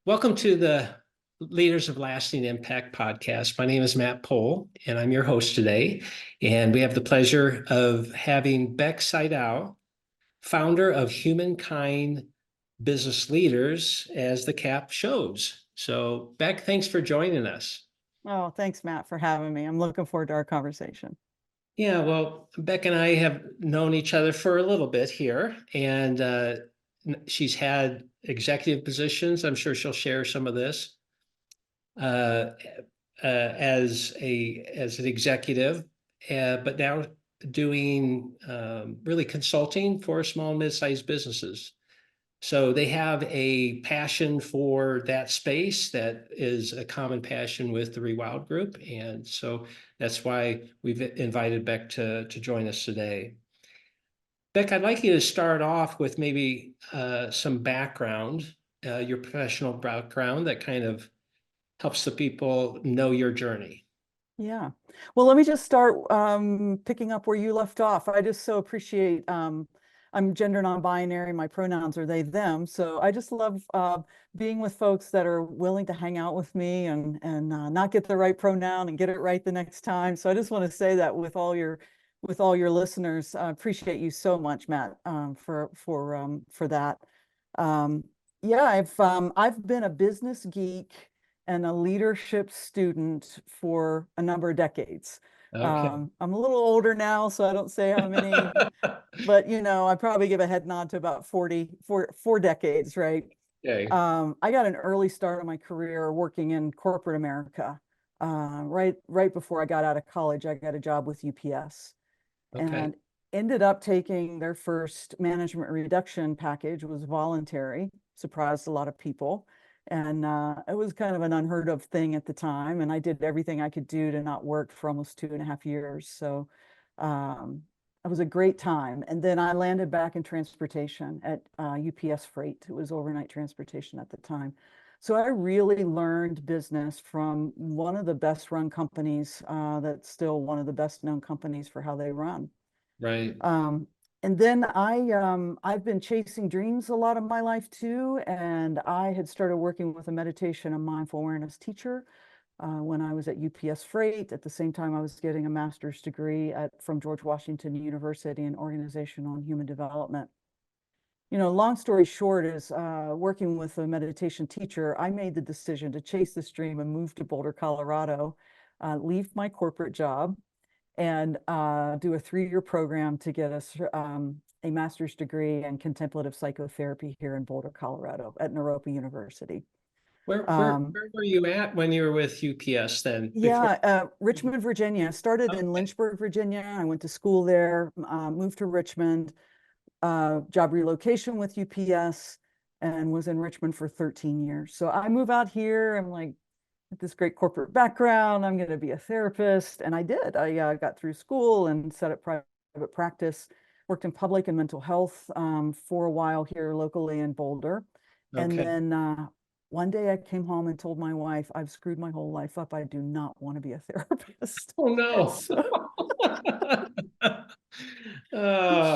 Welcome to the Leaders of Lasting Impact podcast. My name is Matt Pohl, and I'm your host today. And we have the pleasure of having Beck Sydow, founder of Humankind Business Leaders, as the cap shows. So, Beck, thanks for joining us. Oh, thanks, Matt, for having me. I'm looking forward to our conversation. Yeah, well, Beck and I have known each other for a little bit here, and she's had executive positions. I'm sure she'll share some of this. uh, as an executive, but now doing really consulting for small and mid-sized businesses. So they have a passion for that space that is a common passion with the ReWild group, and so that's why we've invited Beck to join us today. Beck, I'd like you to start off with maybe some background, your professional background that kind of helps the people know your journey. Yeah. Well, let me just start picking up where you left off. I just so appreciate, I'm gender non-binary, my pronouns are they, them. So I just love being with folks that are willing to hang out with me and not get the right pronoun and get it right the next time. So I just want to say that with all your listeners. I appreciate you so much, Matt, for that. Um, yeah, I've been a business geek and a leadership student for a number of decades. Okay. I'm a little older now, so I don't say how many, but I probably give a head nod to about 4 decades, right? Okay. I got an early start in my career working in corporate America. Right before I got out of college, I got a job with UPS Okay. and ended up taking their first management reduction package. It was voluntary, surprised a lot of people. And it was kind of an unheard of thing at the time. And I did everything I could do to not work for almost 2.5 years. So um, it was a great time. And then I landed back in transportation at UPS Freight. It was overnight transportation at the time. So I really learned business from one of the best run companies, that's still one of the best known companies for how they run. Right. Um, and then I've been chasing dreams a lot of my life too, and I had started working with a meditation and mindful awareness teacher when I was at UPS Freight. At the same time, I was getting a master's degree from George Washington University in organizational and human development. Long story short is working with a meditation teacher, I made the decision to chase this dream and move to Boulder, Colorado, leave my corporate job, and do a 3-year program to get a master's degree in contemplative psychotherapy here in Boulder, Colorado at Naropa University. Um, Where were you at when you were with UPS then? Before? yeah, Richmond, Virginia. Started in Okay. Lynchburg, Virginia. I went to school there, moved to Richmond, job relocation with UPS, and was in Richmond for 13 years. So I move out here. I'm like, with this great corporate background, I'm going to be a therapist. And I did. I got through school and set up private practice, worked in public and mental health for a while here locally in Boulder. And Okay. then one day I came home and told my wife, I've screwed my whole life up. I do not want to be a therapist. Oh And no. so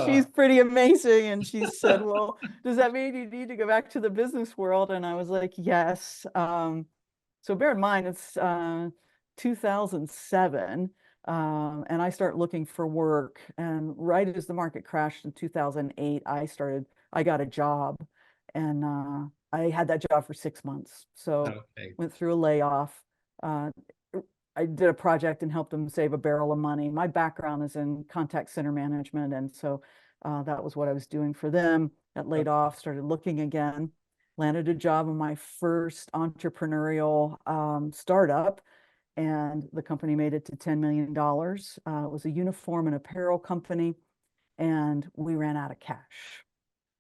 she's Uh, pretty amazing. And she said, well, does that mean you need to go back to the business world? And I was like, yes. So bear in mind, it's 2007, and I start looking for work. And right as the market crashed in 2008, I got a job, and I had that job for 6 months. So okay. went through a layoff. Uh, I did a project and helped them save a barrel of money. My background is in contact center management, and so that was what I was doing for them. Got laid off, started looking again, landed a job in my first entrepreneurial startup, and the company made it to $10 million. It was a uniform and apparel company, and we ran out of cash.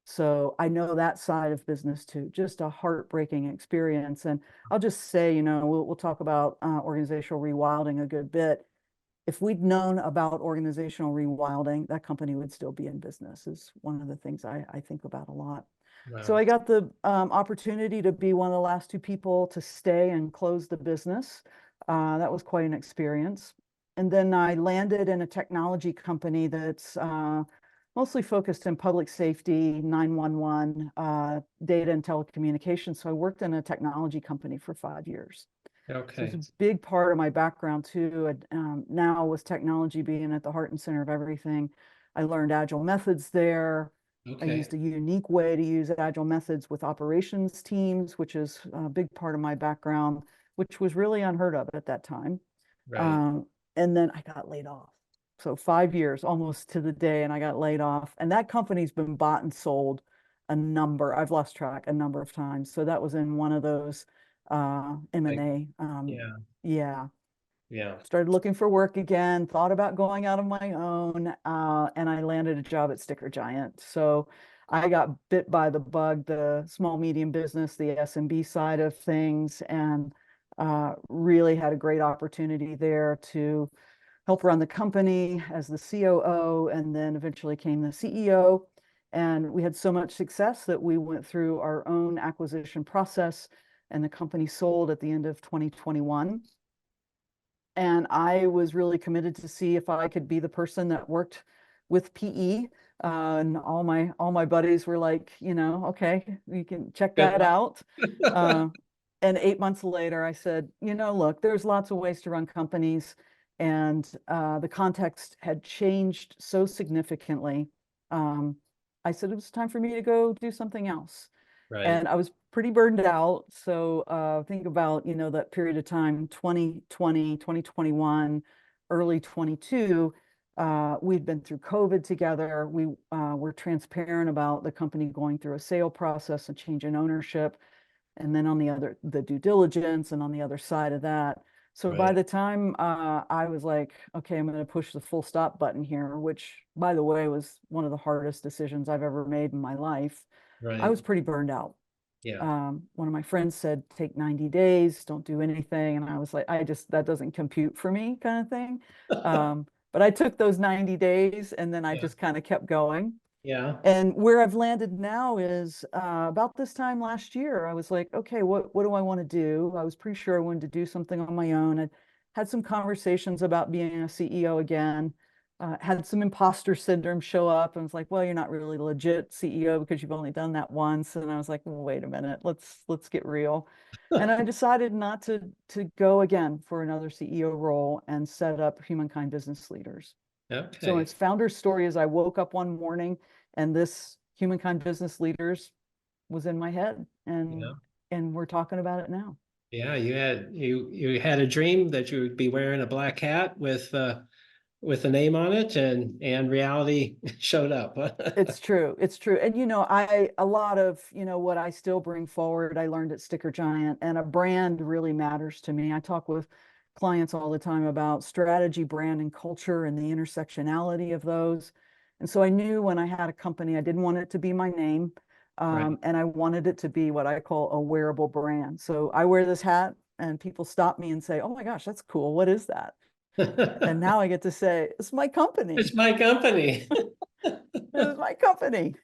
So I know that side of business too, just a heartbreaking experience. And I'll just say, we'll talk about organizational rewilding a good bit. If we'd known about organizational rewilding, that company would still be in business, is one of the things I think about a lot. So Wow. I got the opportunity to be one of the last 2 people to stay and close the business. That was quite an experience. And then I landed in a technology company that's mostly focused in public safety, 911, data and telecommunications. So I worked in a technology company for 5 years. So it's Okay. a big part of my background too. Now with technology being at the heart and center of everything, I learned agile methods there. I Okay. used a unique way to use agile methods with operations teams, which is a big part of my background, which was really unheard of at that time. Right. Um, and then I got laid off. So 5 years almost to the day, and I got laid off. And that company's been bought and sold I've lost track a number of times. So that was in one of those Like, M&A. yeah. Yeah, Yeah. started looking for work again, thought about going out on my own, and I landed a job at Sticker Giant. So I got bit by the bug, the small medium business, the SMB side of things, and really had a great opportunity there to help run the company as the COO, and then eventually came the CEO. And we had so much success that we went through our own acquisition process, and the company sold at the end of 2021. And I was really committed to see if I could be the person that worked with PE. And all my buddies were like, okay, you can check Good that luck. out. Uh, and 8 months later, I said, look, there's lots of ways to run companies, and the context had changed so significantly. Um, I said it was time for me to go do something else, Right. and I was pretty burned out. So think about, that period of time, 2020, 2021, early 22. We'd been through COVID together. We were transparent about the company going through a sale process, a change in ownership, and then the due diligence, and on the other side of that. So by Right. the time I was like, okay, I'm going to push the full stop button here, which, by the way, was one of the hardest decisions I've ever made in my life, I Right. was pretty burned out. Yeah. One of my friends said, take 90 days, don't do anything. And I was like, that doesn't compute for me, kind of thing. But I took those 90 days, and then I Yeah. just kind of kept going. Yeah. And where I've landed now is about this time last year, I was like, okay, what do I want to do? I was pretty sure I wanted to do something on my own. I had some conversations about being a CEO again. Had some imposter syndrome show up, and was like, well, you're not really legit CEO because you've only done that once. And I was like, well, wait a minute, let's get real. And I decided not to go again for another CEO role, and set up Humankind Business Leaders. So Okay. its founder story is, I woke up one morning, and this Humankind Business Leaders was in my head, and Yeah. we're talking about it now. Yeah. You had a dream that you would be wearing a black hat with a name on it, and reality showed up. It's true. It's true. And a lot of, what I still bring forward, I learned at Sticker Giant, and a brand really matters to me. I talk with clients all the time about strategy, brand, and culture, and the intersectionality of those. And so I knew when I had a company, I didn't want it to be my name. Right. And I wanted it to be what I call a wearable brand. So I wear this hat, and people stop me and say, oh my gosh, that's cool. What is that? And now I get to say, it's my company. It's my company. It is my company.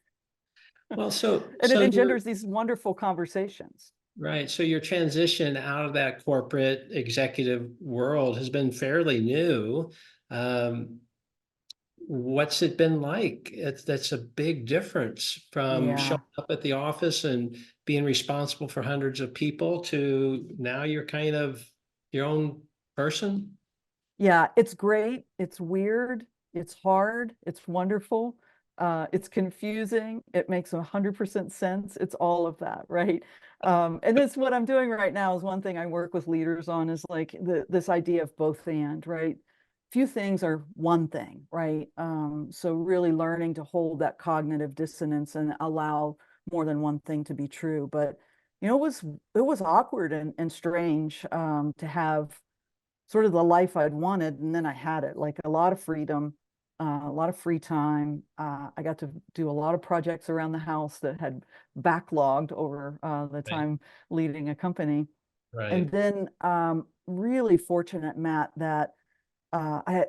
Well, so And it so you're engenders these wonderful conversations. right. So your transition out of that corporate executive world has been fairly new. Um, what's it been like? That's a big difference from showing Yeah. up at the office and being responsible for hundreds of people to now you're kind of your own person. Yeah, it's great. It's weird. It's hard. It's wonderful. It's confusing. It makes 100% sense. It's all of that, right? And that's what I'm doing right now. Is one thing I work with leaders on, is like this idea of both and, right? Few things are one thing, right? So really learning to hold that cognitive dissonance and allow more than one thing to be true. But it was awkward and strange, to have sort of the life I'd wanted, and then I had it, like a lot of freedom, a lot of free time. I got to do a lot of projects around the house that had backlogged over the Right. time leading a company. And Right. then really fortunate, Matt, that I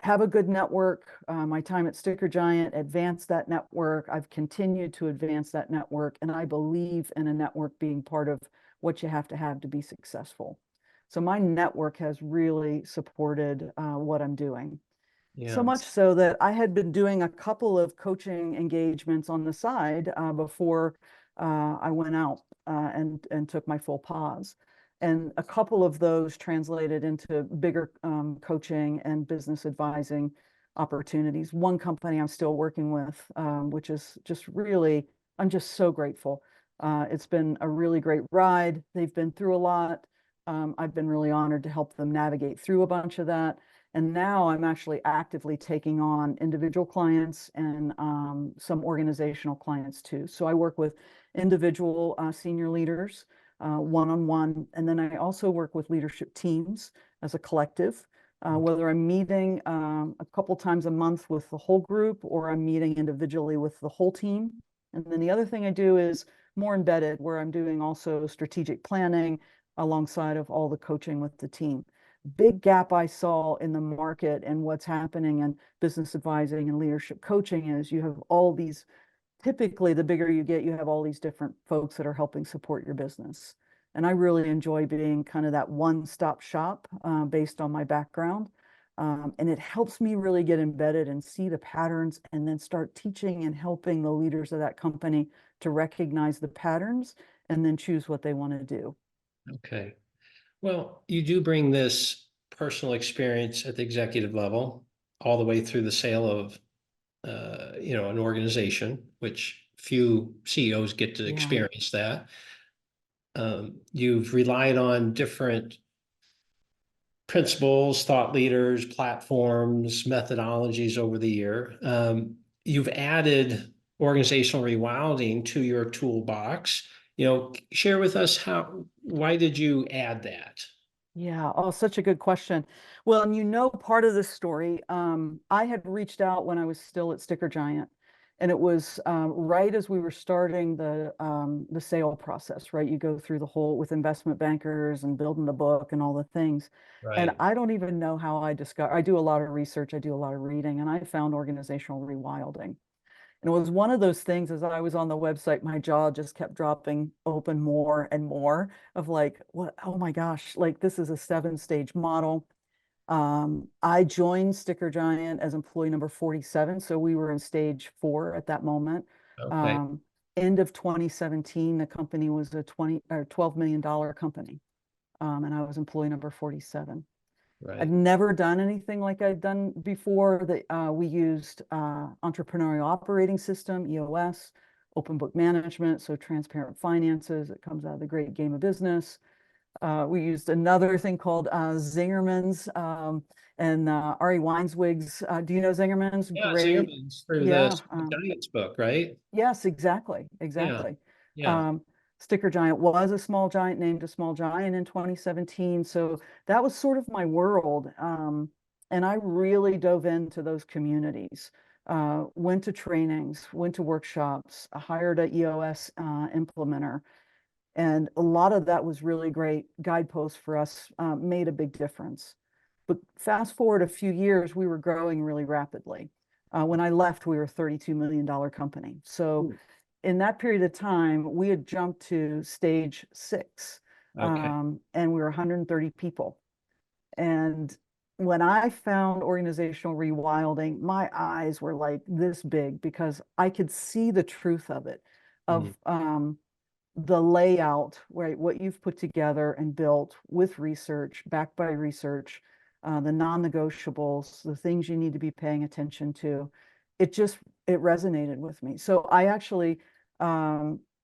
have a good network. My time at Sticker Giant advanced that network. I've continued to advance that network, and I believe in a network being part of what you have to be successful. So my network has really supported what I'm doing. So Yeah. much so that I had been doing a couple of coaching engagements on the side before I went out and took my full pause. And a couple of those translated into bigger coaching and business advising opportunities. One company I'm still working with, which is just really, I'm just so grateful. It's been a really great ride. They've been through a lot. I've been really honored to help them navigate through a bunch of that. And now I'm actually actively taking on individual clients and some organizational clients too. So I work with individual senior leaders one-on-one, and then I also work with leadership teams as a collective, whether I'm meeting a couple times a month with the whole group or I'm meeting individually with the whole team. And then the other thing I do is more embedded, where I'm doing also strategic planning alongside of all the coaching with the team. Big gap I saw in the market and what's happening in business advising and leadership coaching is you have all these, typically the bigger you get, you have all these different folks that are helping support your business. And I really enjoy being kind of that one-stop shop based on my background. And it helps me really get embedded and see the patterns and then start teaching and helping the leaders of that company to recognize the patterns and then choose what they want to do. Okay. Well, you do bring this personal experience at the executive level all the way through the sale of, an organization, which few CEOs get to Yeah. experience that. You've relied on different principles, thought leaders, platforms, methodologies over the year. You've added organizational rewilding to your toolbox. Share with us why did you add that? Yeah, oh, such a good question. Well, and part of this story, I had reached out when I was still at Sticker Giant, and it was right as we were starting the sale process, right? You go through the whole with investment bankers and building the book and all the things. And Right. I don't even know how I do a lot of research, I do a lot of reading, and I found organizational rewilding. And it was one of those things as I was on the website, my jaw just kept dropping open more and more of like, what, oh my gosh, like this is a 7-stage model. I joined Sticker Giant as employee number 47. So we were in stage 4 at that moment. Okay. Um, End of 2017, the company was a 20 or $12 million company. And I was employee number 47. I'd Right. never done anything like I'd done before. We used entrepreneurial operating system, EOS, open book management, so transparent finances. It comes out of the great game of business. We used another thing called Zingerman's and Ari Weinswig's. Do you know Zingerman's? Yeah, Great. Zingerman's for the Yeah. Giants book, right? Yes, exactly, Yeah. exactly. Yeah. Um, Sticker Giant was a small giant, named a small giant in 2017. So that was sort of my world. And I really dove into those communities, went to trainings, went to workshops, hired a EOS implementer. And a lot of that was really great guideposts for us, made a big difference. But fast forward a few years, we were growing really rapidly. When I left, we were a $32 million company. So Ooh. in that period of time, we had jumped to stage 6, Okay. and we were 130 people. And when I found organizational rewilding, my eyes were like this big because I could see the truth of it, Mm. of the layout, right? What you've put together and built with research, backed by research, the non-negotiables, the things you need to be paying attention to. It resonated with me. So I actually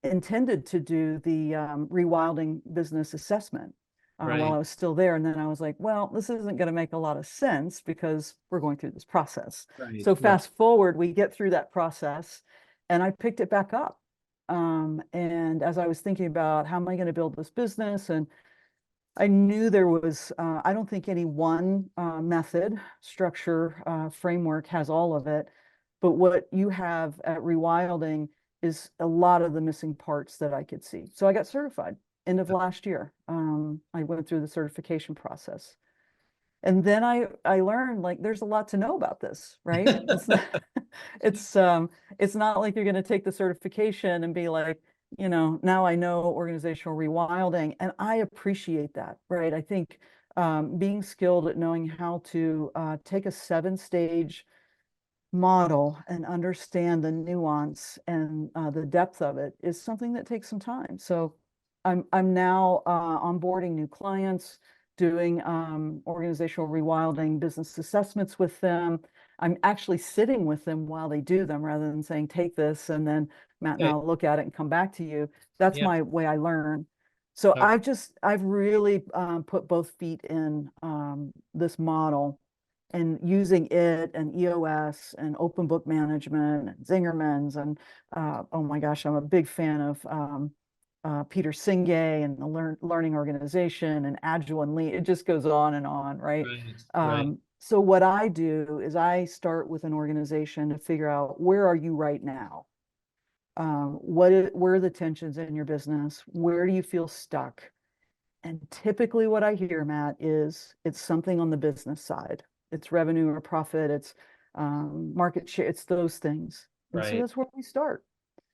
intended to do the rewilding business assessment while Right. I was still there. And then I was like, well, this isn't going to make a lot of sense because we're going through this process. Right. So Right. fast forward, we get through that process and I picked it back up. And as I was thinking about how am I going to build this business, and I knew there was, I don't think any one method, structure, framework has all of it, but what you have at Rewilding is a lot of the missing parts that I could see. So I got certified end of last year. I went through the certification process. And then I learned like there's a lot to know about this, right? It's not it's it's not like you're going to take the certification and be like, now I know organizational rewilding, and I appreciate that, right? I think being skilled at knowing how to take a 7-stage model and understand the nuance and the depth of it is something that takes some time. So I'm now onboarding new clients, doing organizational rewilding business assessments with them. I'm actually sitting with them while they do them rather than saying, take this and then Matt and Okay. I'll look at it and come back to you. That's Yeah. my way I learn. So Okay. I've really put both feet in this model and using it and EOS and open book management and Zingerman's and oh my gosh, I'm a big fan of Peter Singay and the learning organization and Agile and Lean. It just goes on, right? Right. Right. So what I do is I start with an organization to figure out where are you right now? Where are the tensions in your business? Where do you feel stuck? And typically what I hear, Matt, is it's something on the business side. It's revenue or profit, it's market share, it's those things. And so Right. that's where we start.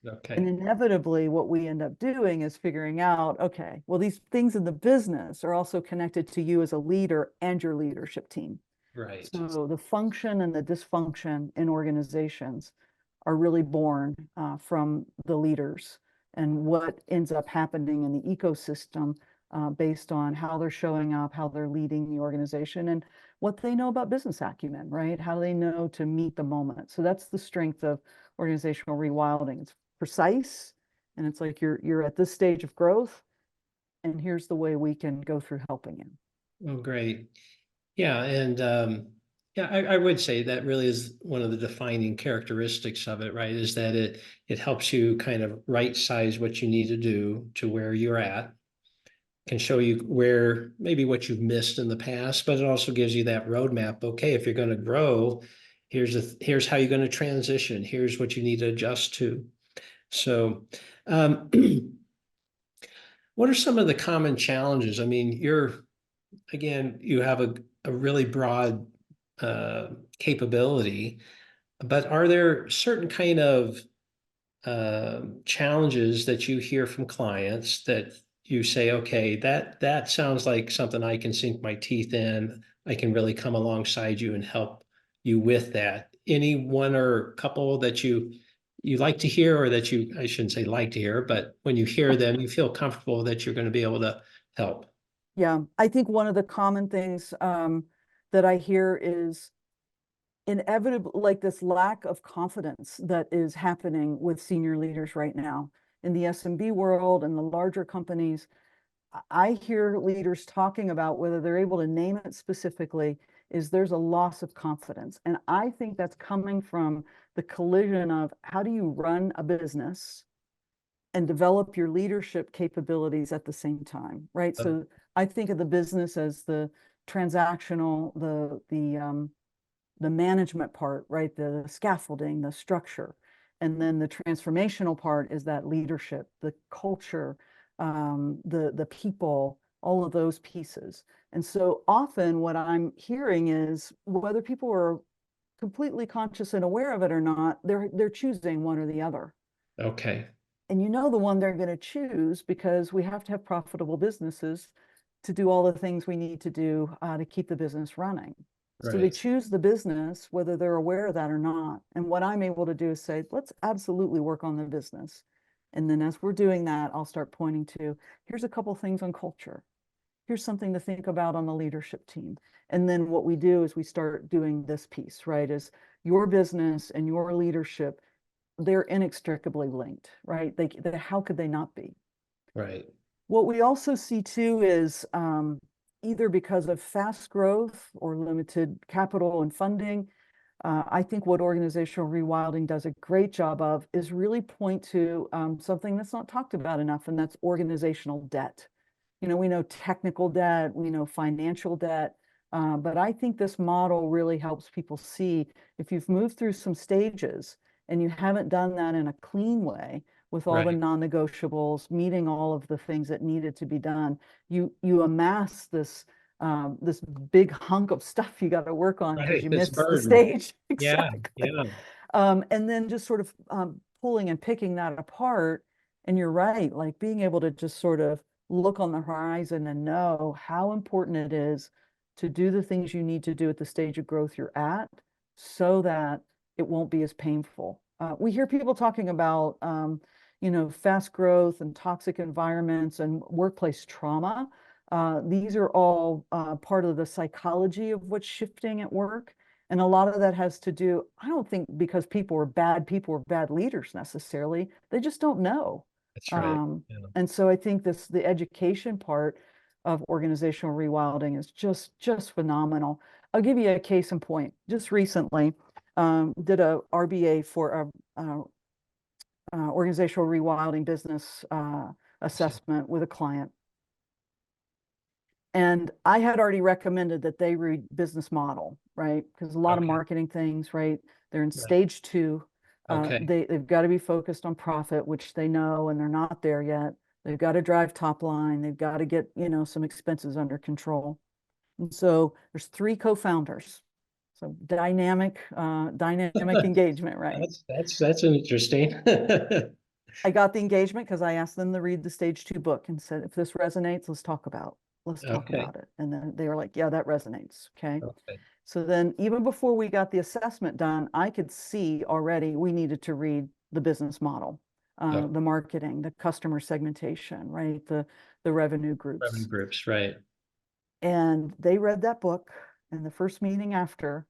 And Okay. inevitably, what we end up doing is figuring out, okay, well, these things in the business are also connected to you as a leader and your leadership team. Right. So the function and the dysfunction in organizations are really born from the leaders and what ends up happening in the ecosystem based on how they're showing up, how they're leading the organization, and what they know about business acumen, right? How they know to meet the moment. So that's the strength of organizational rewilding. It's precise, and it's like you're at this stage of growth, and here's the way we can go through helping you. Oh, great. Yeah. And yeah, I would say that really is one of the defining characteristics of it, right? Is that it helps you kind of right size what you need to do to where you're at, can show you where maybe what you've missed in the past, but it also gives you that roadmap. Okay, if you're going to grow, here's how you're going to transition. Here's what you need to adjust to. So, um, what are some of the common challenges? I mean, you have a really broad capability, but are there certain kind of challenges that you hear from clients that you say, okay, that sounds like something I can sink my teeth in. I can really come alongside you and help you with that. Any one or couple that you like to hear, or that I shouldn't say like to hear, but when you hear them, you feel comfortable that you're going to be able to help. Yeah, I think one of the common things that I hear is inevitable, like this lack of confidence that is happening with senior leaders right now in the SMB world and the larger companies. I hear leaders talking about, whether they're able to name it specifically, is there's a loss of confidence. And I think that's coming from the collision of how do you run a business and develop your leadership capabilities at the same time, right? So I think of the business as the transactional, the management part, right? The scaffolding, the structure. And then the transformational part is that leadership, the culture, the people, all of those pieces. And so often what I'm hearing is, whether people are completely conscious and aware of it or not, they're choosing one or the other. Okay. And you know the one they're going to choose, because we have to have profitable businesses to do all the things we need to do to keep the business running. So they Right. choose the business, whether they're aware of that or not. And what I'm able to do is say, let's absolutely work on the business. And then as we're doing that, I'll start pointing to, here's a couple things on culture. Here's something to think about on the leadership team. And then what we do is we start doing this piece, right? Is your business and your leadership, they're inextricably linked, right? How could they not be? Right. What we also see too is either because of fast growth or limited capital and funding, I think what organizational rewilding does a great job of is really point to something that's not talked about enough, and that's organizational debt. You know, we know technical debt, we know financial debt, but I think this model really helps people see, if you've moved through some stages and you haven't done that in a clean way, with all the Right. non-negotiables, meeting all of the things that needed to be done, you amass this big hunk of stuff you got to work on because Right. you It's missed the burden. stage. Yeah. Exactly. Yeah. And then just sort of pulling and picking that apart. And you're right, like being able to just sort of look on the horizon and know how important it is to do the things you need to do at the stage of growth you're at so that it won't be as painful. We hear people talking about, fast growth and toxic environments and workplace trauma. These are all part of the psychology of what's shifting at work. And a lot of that has to do, I don't think because people are bad leaders necessarily. They just don't know. That's right. Yeah. And so I think the education part of organizational rewilding is just phenomenal. I'll give you a case in point. Just recently, did a RBA for a organizational rewilding business assessment with a client. And I had already recommended that they read business model, right? Because a lot of marketing things, right? They're in stage 2. They've got to be focused on profit, which they know, and they're not there yet. They've got to drive top line. They've got to get, some expenses under control. And so there's 3 co-founders. So dynamic engagement, right? That's interesting. I got the engagement because I asked them to read the stage 2 book and said, if this resonates, let's talk about it. And then they were like, yeah, that resonates. Okay. So then even before we got the assessment done, I could see already we needed to read the business model, the marketing, the customer segmentation, right? The revenue groups. Revenue groups, right. And they read that book, and the first meeting after,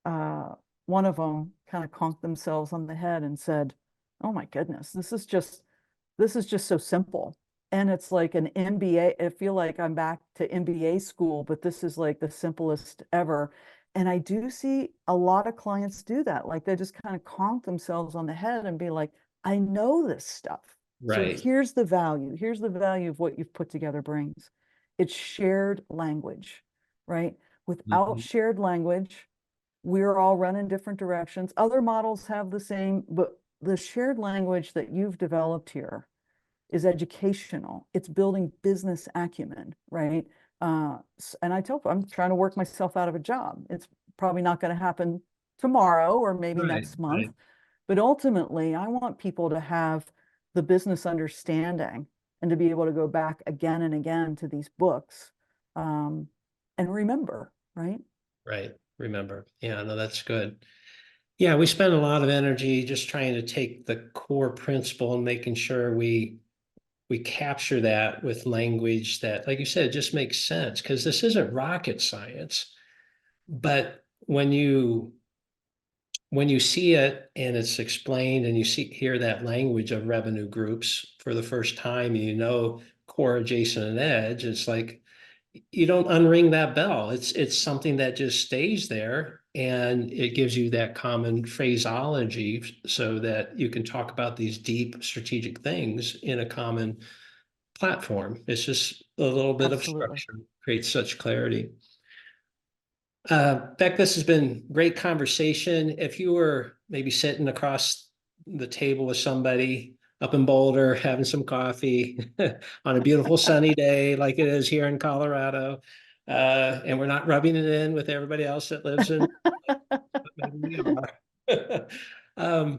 one of them kind of conked themselves on the head and said, oh my goodness, this is just so simple. And it's like an MBA. I feel like I'm back to MBA school, but this is like the simplest ever. And I do see a lot of clients do that. Like they just kind of conk themselves on the head and be like, I know this stuff. Right. So here's the value. Here's the value of what you've put together brings. It's shared language, right? Without shared language, we're all running different directions. Other models have the same, but the shared language that you've developed here is educational. It's building business acumen, right? And I tell people, I'm trying to work myself out of a job. It's probably not going to happen tomorrow or maybe next month. But ultimately, I want people to have the business understanding and to be able to go back again and again to these books and remember, right? Right. Remember. Yeah, no, that's good. Yeah, we spend a lot of energy just trying to take the core principle and making sure we capture that with language that, like you said, just makes sense, because this isn't rocket science. But when you see it and it's explained and you hear that language of revenue groups for the first time, core, adjacent, and edge, it's like you don't unring that bell. It's something that just stays there, and it gives you that common phraseology so that you can talk about these deep strategic things in a common platform. It's just a little bit of structure creates such clarity. Beck, this has been great conversation. If you were maybe sitting across the table with somebody up in Boulder having some coffee on a beautiful sunny day like it is here in Colorado, and we're not rubbing it in with everybody else that lives in, but maybe we are.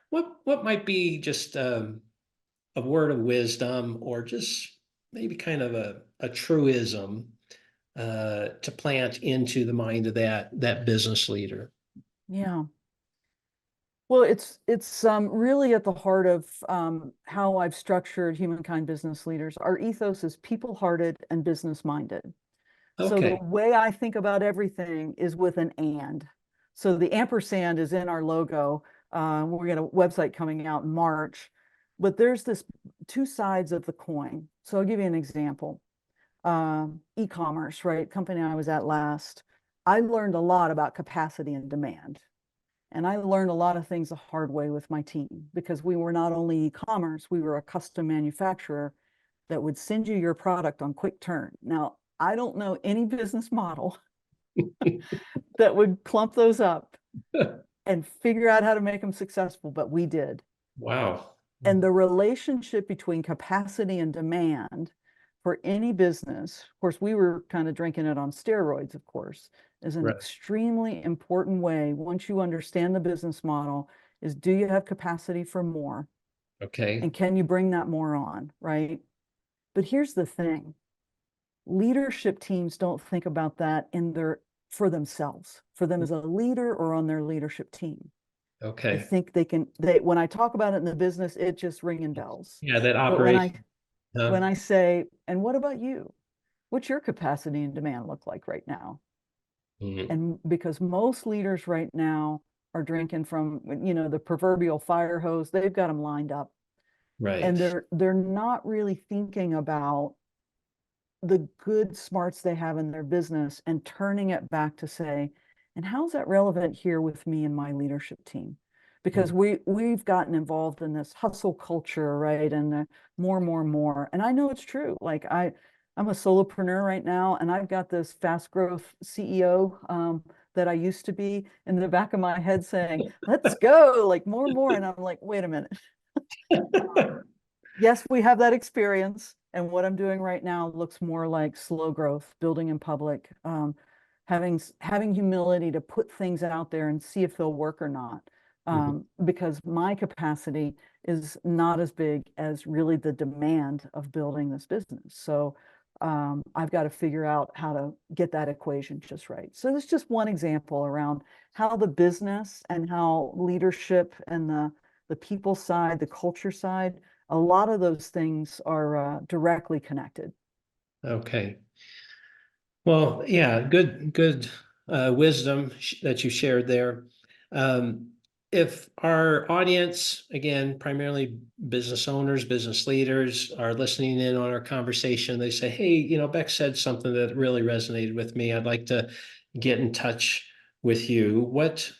What might be just a word of wisdom, or just maybe kind of a truism to plant into the mind of that business leader? Yeah. Well, it's really at the heart of how I've structured Humankind Business Leaders. Our ethos is people-hearted and business-minded. So the way I think about everything is with an and. So the ampersand is in our logo. We're got a website coming out in March, but there's this 2 sides of the coin. So I'll give you an example. E-commerce, right? Company I was at last. I learned a lot about capacity and demand. And I learned a lot of things the hard way with my team, because we were not only e-commerce, we were a custom manufacturer that would send you your product on quick turn. Now, I don't know any business model that would clump those up and figure out how to make them successful, but we did. Wow. And the relationship between capacity and demand for any business, of course, we were kind of drinking it on steroids, of course, is an extremely important way, once you understand the business model, is do you have capacity for more? Okay. And can you bring that more on, right? But here's the thing. leadership teams don't think about that for themselves, for them as a leader or on their leadership team. I Okay. think when I talk about it in the business, it just ringing bells. Yeah, that But operation. when I say, and what about you? What's your capacity and demand look like right now? Mhm. And because most leaders right now are drinking from, the proverbial fire hose, they've got them lined up, and Right. they're not really thinking about the good smarts they have in their business and turning it back to say, and how's that relevant here with me and my leadership team? Because Mhm. we've gotten involved in this hustle culture, right? And more. And I know it's true. Like I'm a solopreneur right now, and I've got this fast growth CEO that I used to be in the back of my head saying, let's go, like more. And I'm like, wait a minute. Yes, we have that experience. And what I'm doing right now looks more like slow growth, building in public, having humility to put things out there and see if they'll work or not. Mhm. Because my capacity is not as big as really the demand of building this business. So I've got to figure out how to get that equation just right. So there's just one example around how the business and how leadership and the people side, the culture side, a lot of those things are directly connected. Okay. Well, yeah, good wisdom that you shared there. Um, if our audience, again, primarily business owners, business leaders, are listening in on our conversation, they say, "Hey, Beck said something that really resonated with me. I'd like to get in touch with you." What's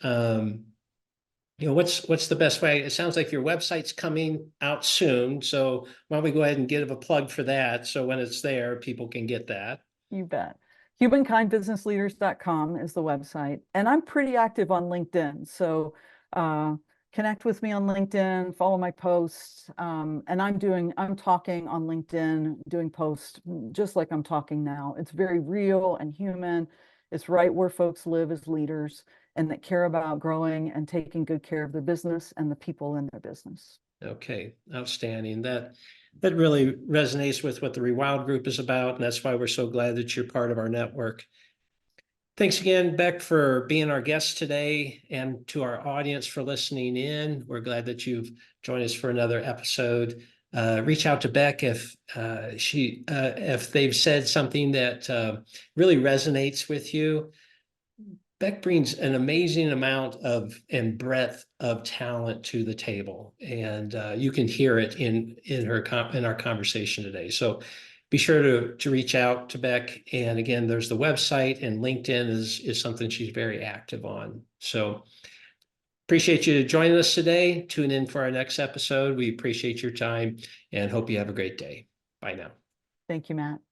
the best way? It sounds like your website's coming out soon, so why don't we go ahead and give a plug for that, so when it's there, people can get that. You bet. Humankindbusinessleaders.com is the website. And I'm pretty active on LinkedIn. So uh, connect with me on LinkedIn, follow my posts. And I'm talking on LinkedIn, doing posts just like I'm talking now. It's very real and human. It's right where folks live as leaders and that care about growing and taking good care of their business and the people in their business. Okay, outstanding. That really resonates with what the ReWild group is about, and that's why we're so glad that you're part of our network. Thanks again, Beck, for being our guest today, and to our audience for listening in. We're glad that you've joined us for another episode. Reach out to Beck if they've said something that really resonates with you. Beck brings an amazing amount of and breadth of talent to the table, and you can hear it in our conversation today. So be sure to reach out to Beck. And again, there's the website, and LinkedIn is something she's very active on. So appreciate you joining us today. Tune in for our next episode. We appreciate your time and hope you have a great day. Bye now. Thank you, Matt.